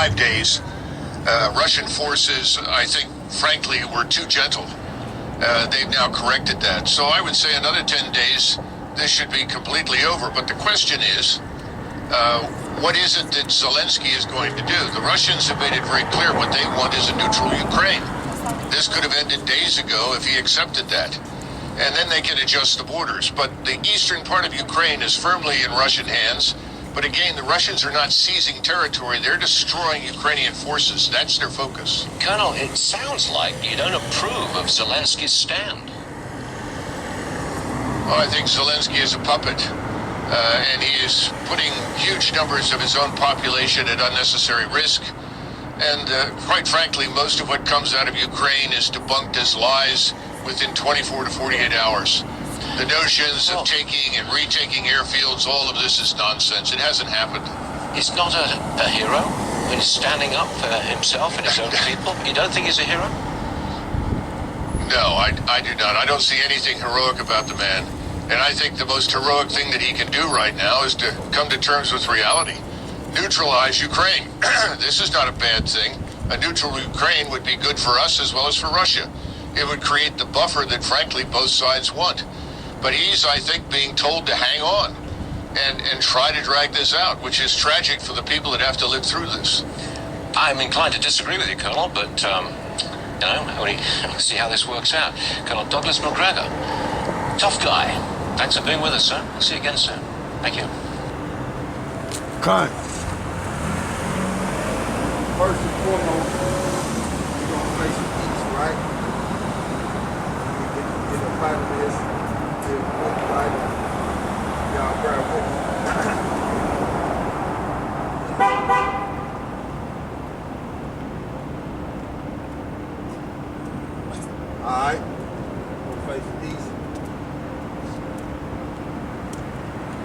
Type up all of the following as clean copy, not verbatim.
5 days. Russian forces, I think, frankly, were too gentle. They've now corrected that. So I would say another 10 days, this should be completely over. But the question is, what is it that Zelensky is going to do? The Russians have made it very clear what they want is a neutral Ukraine. This could have ended days ago if he accepted that. And then they can adjust the borders. But the eastern part of Ukraine is firmly in Russian hands. But again, the Russians are not seizing territory. They're destroying Ukrainian forces. That's their focus. Colonel, it sounds like you don't approve of Zelensky's stand. Well, I think Zelensky is a puppet. And he is putting huge numbers of his own population at unnecessary risk. And quite frankly, most of what comes out of Ukraine is debunked as lies within 24 to 48 hours. The notions of taking and retaking airfields, all of this is nonsense. It hasn't happened. He's not a hero when he's standing up for himself and his own people. You don't think he's a hero? No, I do not. I don't see anything heroic about the man. And I think the most heroic thing that he can do right now is to come to terms with reality. Neutralize Ukraine. This is not a bad thing. A neutral Ukraine would be good for us as well as for Russia. It would create the buffer that, frankly, both sides want. But he's, I think, being told to hang on and try to drag this out, which is tragic for the people that have to live through this. I'm inclined to disagree with you, Colonel, but, you know, we'll see how this works out. Colonel Douglas McGregor, tough guy. Thanks for being with us, sir. We'll see you again soon. Thank you. Con. First and foremost, we're going to face the East, right? We get up out of this. Right? Y'all grab it. Alright. We'll face the East.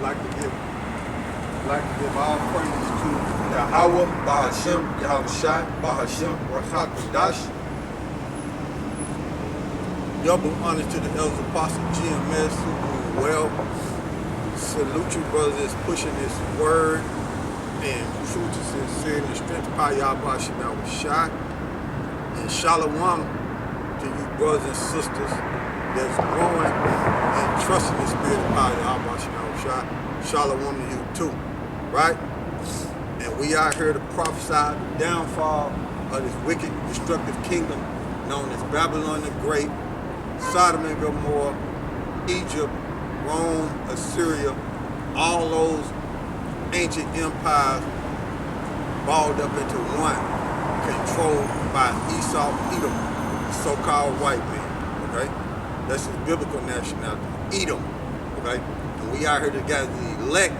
Like to give all praise to YAHAWAH, YAHASHAM, YAHAWASHI, YAHASHAM, YAHAWASHI. Double honor to the elders apostle GMS who doing well. Salute you brothers that's pushing this word and truth to sincerity and strength. YAHAWASHI. And shalom to you brothers and sisters that's growing and trusting the spirit of YAHAWASHI. Shalom to you too, right? And we are here to prophesy the downfall of this wicked, destructive kingdom known as Babylon the Great, Sodom and Gomorrah, Egypt, Rome, Assyria, all those ancient empires balled up into one, controlled by Esau, Edom, the so-called white man, okay? That's his biblical nationality, Edom, okay? And we are here to gather the elect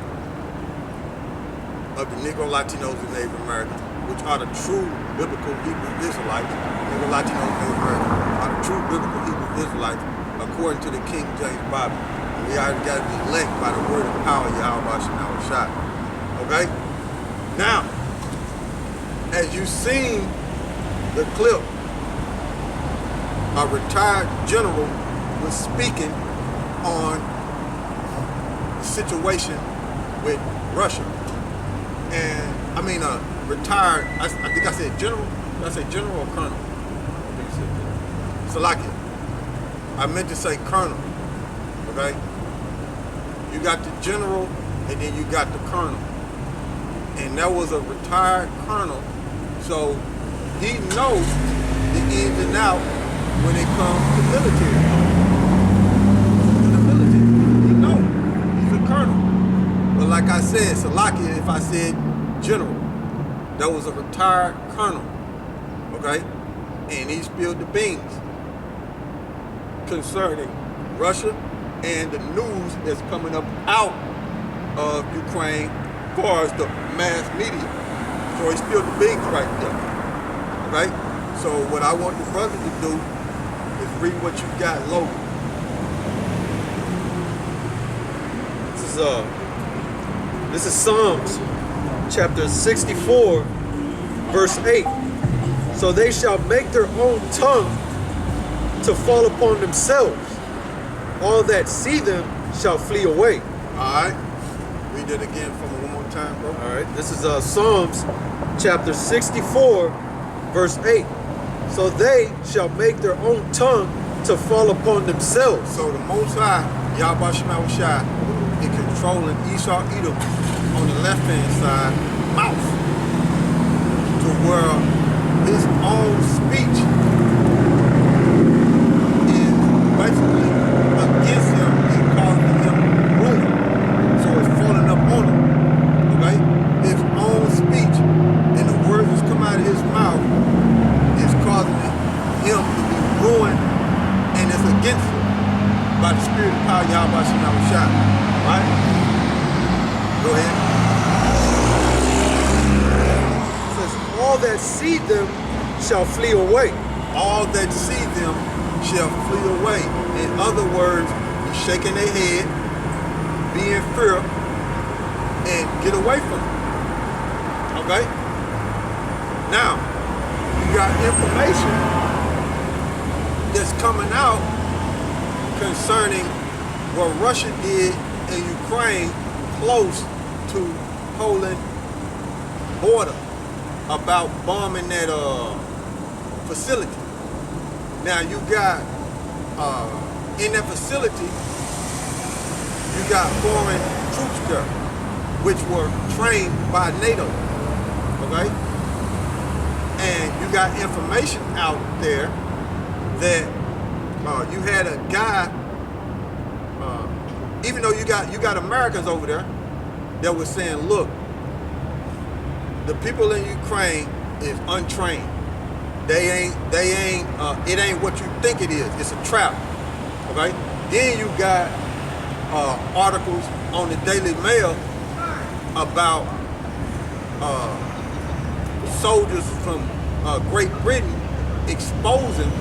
of the Negro, Latinos, and Native Americans, which are the true biblical Hebrew Israelites. Negro, Latinos, and Native Americans are the true biblical Hebrew Israelites according to the King James Bible. And we are here to gather the elect by the word of power, YAHAWASHI. Okay? Now, as you've seen the clip, a retired general was speaking on the situation with Russia. And I mean, retired, I think I said general. Did I say general or colonel? I think I said Salakia. I meant to say colonel, okay? You got the general and then you got the colonel. And that was a retired colonel, so he knows the ins and outs when it comes to military. He knows. He's a colonel. But like I said, Salakia, if I said general, that was a retired colonel, okay? And he spilled the beans concerning Russia and the news that's coming up out of Ukraine as far as the mass media. So he spilled the beans right there, okay? So what I want the brother to do is read what you got loaded. This is Psalms chapter 64, verse 8. So they shall make their own tongue to fall upon themselves. All that see them shall flee away. All right. Read that again for me one more time, bro. All right. This is Psalms chapter 64, verse 8. So they shall make their own tongue to fall upon themselves. So the Most High, YAHAWASHI, is controlling Esau Edom on the left-hand side, mouth, to where his own speech is basically against him and causing him ruin. So it's falling up on him. Okay? His own speech and the words that come out of his mouth is causing him to be ruined, and it's against him by the spirit of power, YAHAWASHI. Right? Go ahead. It says, all that see them shall flee away. All that see them shall flee away. In other words, be shaking their head, be in fear, and get away from them. Okay? Now, you got information that's coming out concerning what Russia did in Ukraine close to Poland border about bombing that facility. Now you got in that facility you got foreign troops there which were trained by NATO. Okay? And you got information out there that you had a guy, even though you got Americans over there that was saying, look, the people in Ukraine is untrained. It ain't what you think it is. It's a trap. Okay? Then you got articles on the Daily Mail about soldiers from Great Britain exposing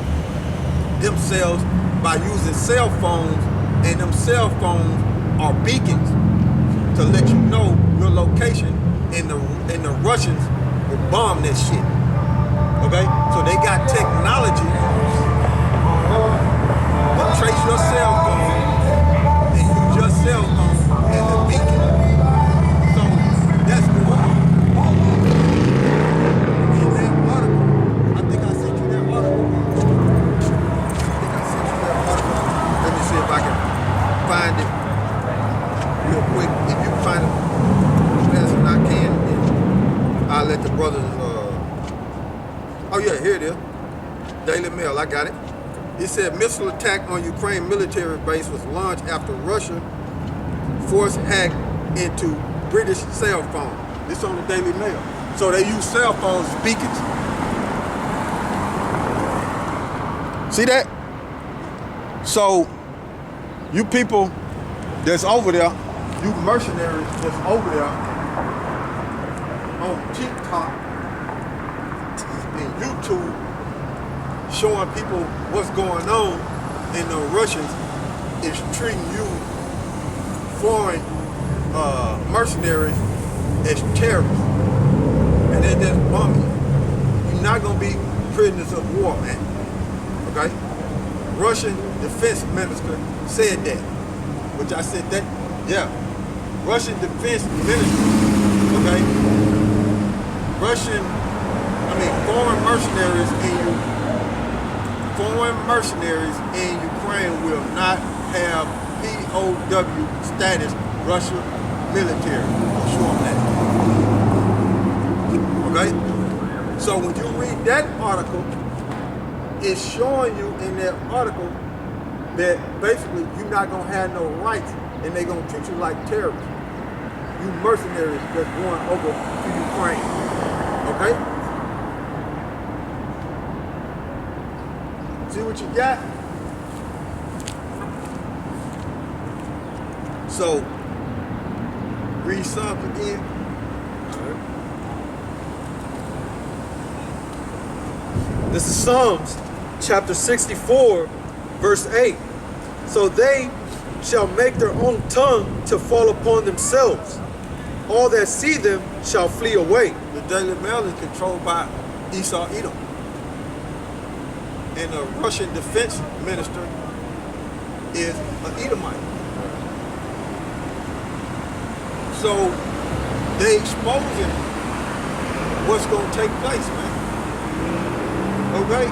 themselves by using cell phones, and them cell phones are beacons to let you know your location, and the Russians will bomb that shit. Okay? So they got technology to trace your cell phone and use your cell phone as a beacon. So that's the one. In that article, I think I sent you that article. Let me see if I can find it real quick. If you find it as fast as I can, then I'll let the brothers. Oh yeah, here it is. Daily Mail, I got it. It said missile attack on Ukraine military base was launched after Russia force hacked into British cell phone. This on the Daily Mail. So they use cell phones as beacons. See that? So you people that's over there, you mercenaries that's over there on TikTok and YouTube showing people what's going on, and the Russians is treating you foreign mercenaries as terrorists, and they're just bombing you. You're not gonna be prisoners of war, man. Okay? Russian defense minister said that, which I said that, yeah. Russian defense minister, okay? Foreign mercenaries in Ukraine will not have POW status, Russian military. I'll show them that. Okay? So when you read that article, it's showing you in that article that basically you're not gonna have no rights, and they're gonna treat you like terrorists. You mercenaries that's going over to Ukraine. Okay? See what you got? So, read Psalms again. This is Psalms chapter 64, verse 8. So they shall make their own tongue to fall upon themselves. All that see them shall flee away. The Daily Mail is controlled by Esau Edom. And the Russian defense minister is an Edomite. So they exposing what's going to take place, man. Okay?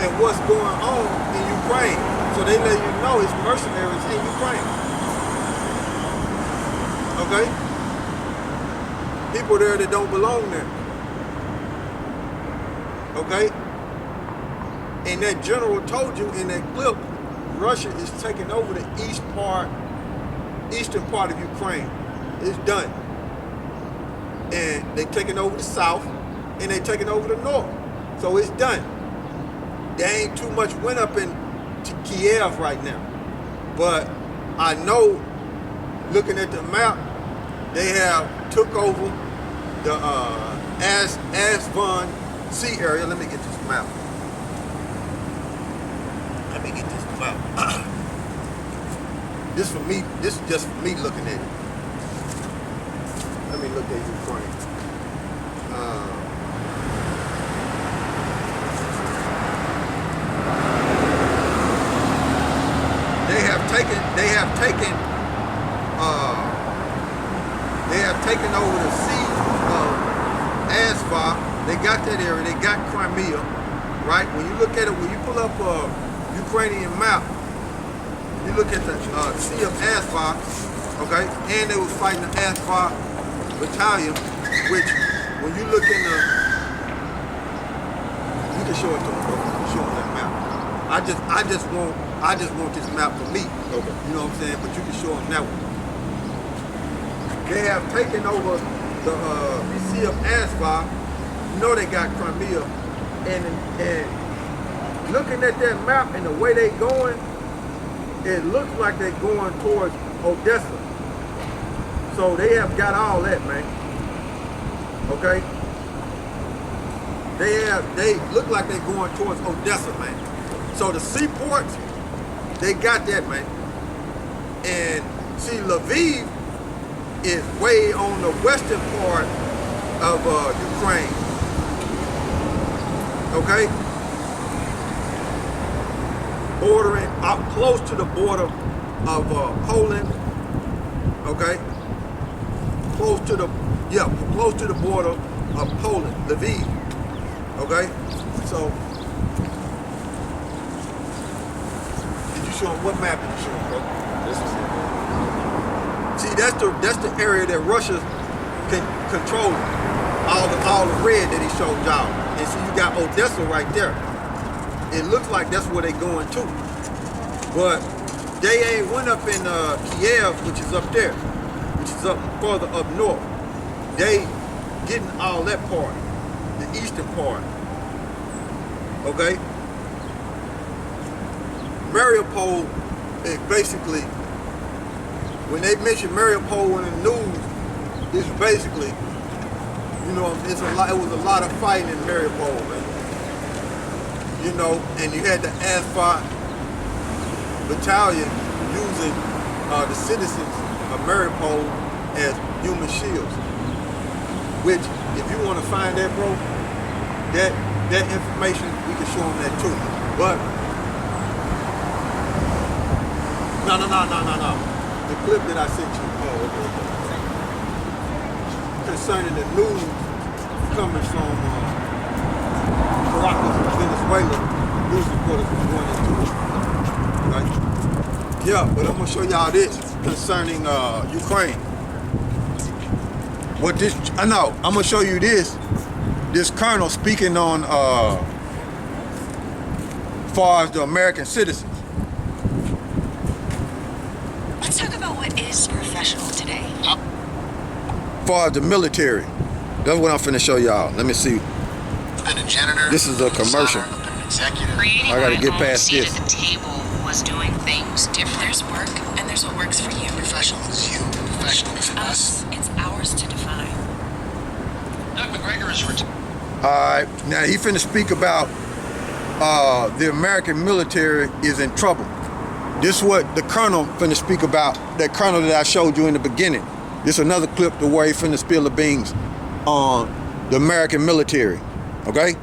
And what's going on in Ukraine. So they let you know it's mercenaries in Ukraine. Okay? People there that don't belong there. Okay? And that general told you in that clip, Russia is taking over the eastern part of Ukraine. It's done. And they're taking over the south, and they're taking over the north. So it's done. There ain't too much went up in Kiev right now. But I know, looking at the map, they have took over the Asvan Sea area. Let me get this map. Let me get this map. This for me. This is just for me looking at it. Let me look at Ukraine. They have taken over the sea of Asva. They got that area. They got Crimea, right? When you look at it, when you pull up a Ukrainian map, you look at the Sea of Asva, okay? And they was fighting the Asva battalion, which when you look in the, you can show it to them, bro. You can show them that map. I just want this map for me. Okay. You know what I'm saying? But you can show them that one. They have taken over the Sea of Asva. You know they got Crimea, and looking at that map and the way they going, it looks like they're going towards Odessa. So they have got all that, man. Okay? They look like they're going towards Odessa, man. So the seaports, they got that, man. And see, Lviv is way on the western part of Ukraine. Okay? Bordering up close to the border of Poland. Okay? Close to the border of Poland, Lviv. Okay? So did you show them what map did you show them, bro? This is it. See, that's the area that Russia can control. All the red that he showed y'all. And see, you got Odessa right there. It looks like that's where they going to. But they ain't went up in Kiev, which is up there, which is up further up north. They getting all that part, the eastern part. Okay? Mariupol is basically, when they mention Mariupol in the news, it's basically, you know, it was a lot of fighting in Mariupol, man. You know, and you had the Asphalt battalion using the citizens of Mariupol as human shields. Which, if you want to find that, bro, that information, we can show them that too. But no. The clip that I sent you, concerning the news coming from Caracas, Venezuela, news reporters was going into it. Right? Yeah, but I'm gonna show y'all this concerning Ukraine. What this? I'm gonna show you this. This colonel speaking on far as the American citizens. Let's talk about what is professional today. Far as the military. That's what I'm finna show y'all. Let me see. Been a janitor. This is a commercial. Been an executive. Creating I gotta my get own past seat this. at the table was doing things different. There's work, and there's what works for you. Professional is you. Professional is us. It's ours to define. Doug McGregor is retired. Alright, now he finna speak about the American military is in trouble. This is what the colonel finna speak about, that colonel that I showed you in the beginning. This is another clip to where he finna spill the beans on the American military, okay?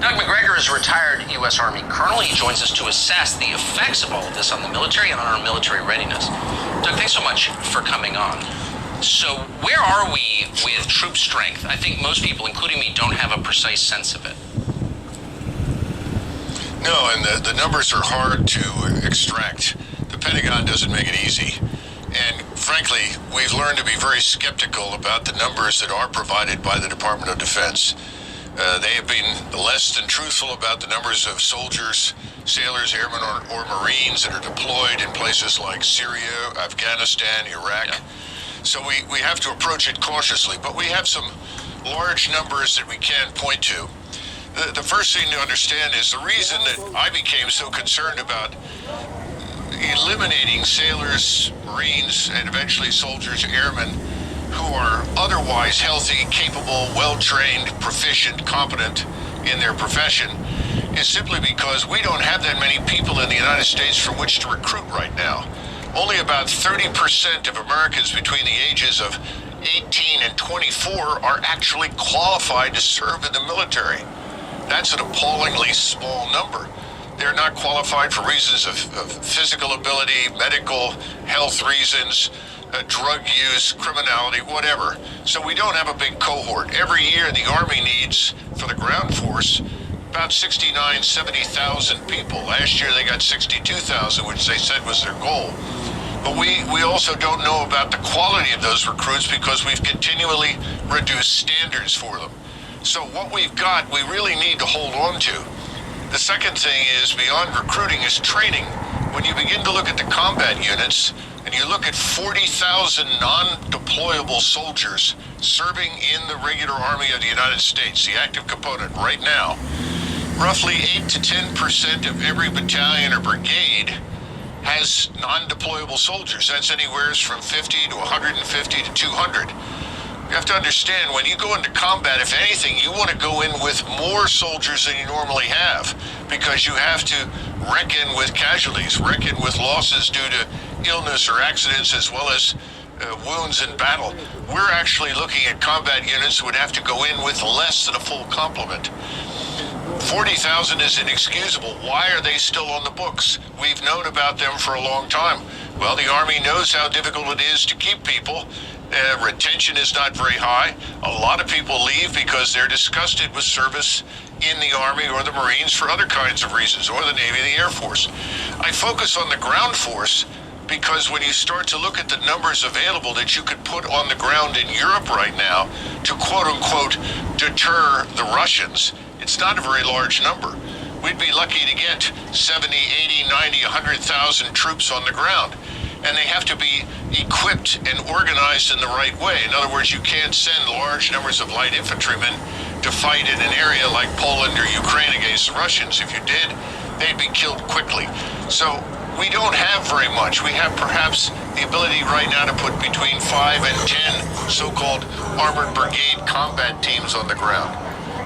Doug McGregor is a retired U.S. Army Colonel. He joins us to assess the effects of all of this on the military and on our military readiness. Doug, thanks so much for coming on. So where are we with troop strength? I think most people, including me, don't have a precise sense of it. No, and the numbers are hard to extract. The Pentagon doesn't make it easy. And frankly, we've learned to be very skeptical about the numbers that are provided by the Department of Defense. They have been less than truthful about the numbers of soldiers, sailors, airmen, or Marines that are deployed in places like Syria, Afghanistan, Iraq. Yeah. So we have to approach it cautiously, but we have some large numbers that we can point to. The first thing to understand is the reason that I became so concerned about eliminating sailors, Marines, and eventually soldiers, airmen, who are otherwise healthy, capable, well-trained, proficient, competent in their profession, is simply because we don't have that many people in the United States from which to recruit right now. Only about 30% of Americans between the ages of 18 and 24 are actually qualified to serve in the military. That's an appallingly small number. They're not qualified for reasons of physical ability, medical, health reasons, drug use, criminality, whatever. So we don't have a big cohort. Every year the Army needs, for the ground force, about 69, 70,000 people. Last year they got 62,000, which they said was their goal. But we also don't know about the quality of those recruits because we've continually reduced standards for them. So what we've got, we really need to hold on to. The second thing is, beyond recruiting, is training. When you begin to look at the combat units, and you look at 40,000 non-deployable soldiers serving in the regular Army of the United States, the active component right now, roughly 8 to 10% of every battalion or brigade has non-deployable soldiers. That's anywhere from 50 to 150 to 200. You have to understand, when you go into combat, if anything, you want to go in with more soldiers than you normally have, because you have to reckon with casualties, reckon with losses due to illness or accidents, as well as wounds in battle. We're actually looking at combat units that would have to go in with less than a full complement. 40,000 is inexcusable. Why are they still on the books? We've known about them for a long time. Well, the Army knows how difficult it is to keep people. Retention is not very high. A lot of people leave because they're disgusted with service in the Army or the Marines for other kinds of reasons, or the Navy, the Air Force. I focus on the ground force because when you start to look at the numbers available that you could put on the ground in Europe right now to quote-unquote deter the Russians, it's not a very large number. We'd be lucky to get 70, 80, 90, 100,000 troops on the ground. And they have to be equipped and organized in the right way. In other words, you can't send large numbers of light infantrymen to fight in an area like Poland or Ukraine against the Russians. If you did, they'd be killed quickly. So we don't have very much. We have perhaps the ability right now to put between 5 and 10 so-called armored brigade combat teams on the ground.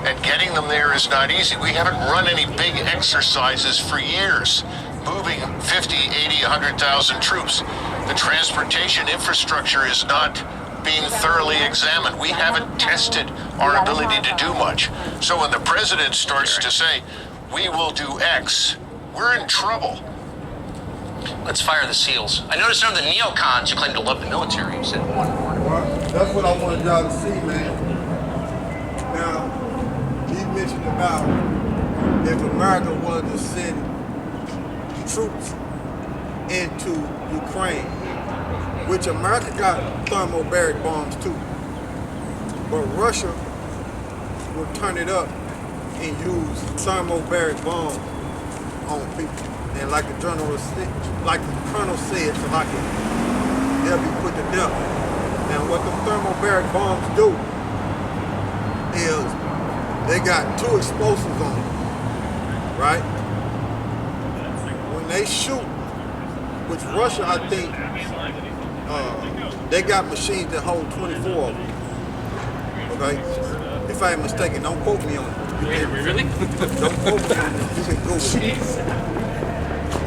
And getting them there is not easy. We haven't run any big exercises for years, moving 50, 80, 100,000 troops. The transportation infrastructure is not being thoroughly examined. We haven't tested our ability to do much. So when the president starts to say, we will do X, we're in trouble. Let's fire the SEALs. I noticed some of the neocons who claim to love the military. You said one more. Well, that's what I wanted y'all to see, man. Now, he mentioned about if America wanted to send troops into Ukraine, which America got thermobaric bombs too, but Russia will turn it up and use thermobaric bombs on people. And like the colonel said, they'll be put to death. And what the thermobaric bombs do is they got two explosives on them, right? When they shoot, which Russia, I think, they got machines that hold 24 of them. Okay? If I ain't mistaken, don't quote me on it. Really? Don't quote me on it. You can Google it.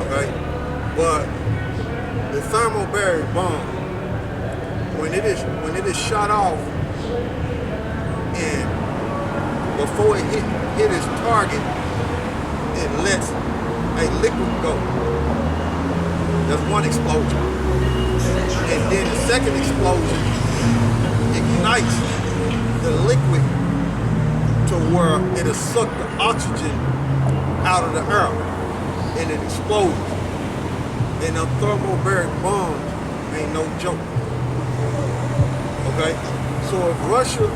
Okay? But the thermobaric bomb, when it is shot off, and before it hit its target, and lets a liquid go. That's one explosion. And then the second explosion ignites the liquid to where it'll suck the oxygen out of the air and it explodes. And them thermobaric bombs ain't no joke. Okay? So if Russia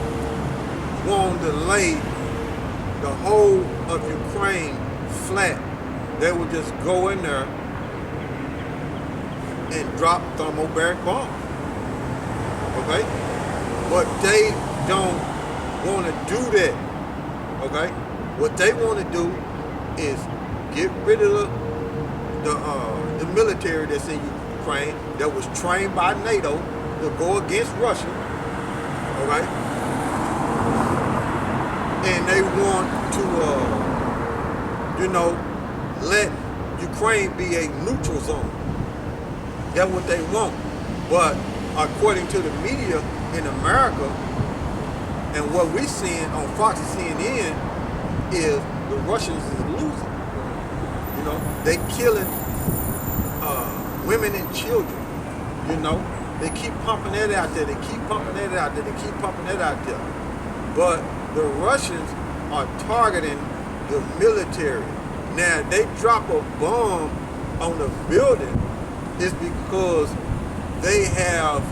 wanted to lay the whole of Ukraine flat, they would just go in there and drop thermobaric bombs. Okay? But they don't want to do that. Okay? What they want to do is get rid of the military that's in Ukraine that was trained by NATO to go against Russia. Okay? And they want to, let Ukraine be a neutral zone. That's what they want. But according to the media in America, and what we're seeing on Fox and CNN is the Russians is losing. They killing women and children. They keep pumping that out there. They keep pumping that out there. They keep pumping that out there. But the Russians are targeting the military. Now, they drop a bomb on the building is because they have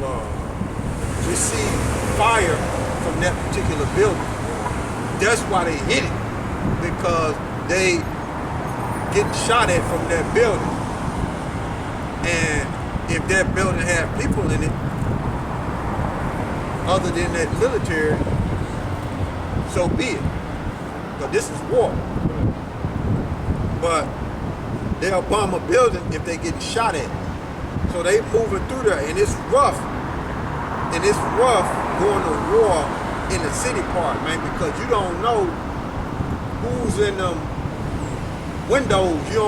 received fire from that particular building. That's why they hit it, because they getting shot at from that building. And if that building had people in it, other than that military, so be it. Because this is war. But they'll bomb a building if they get shot at. So they moving through there, and it's rough. And it's rough going to war in the city part, man, because you don't know who's in them windows. You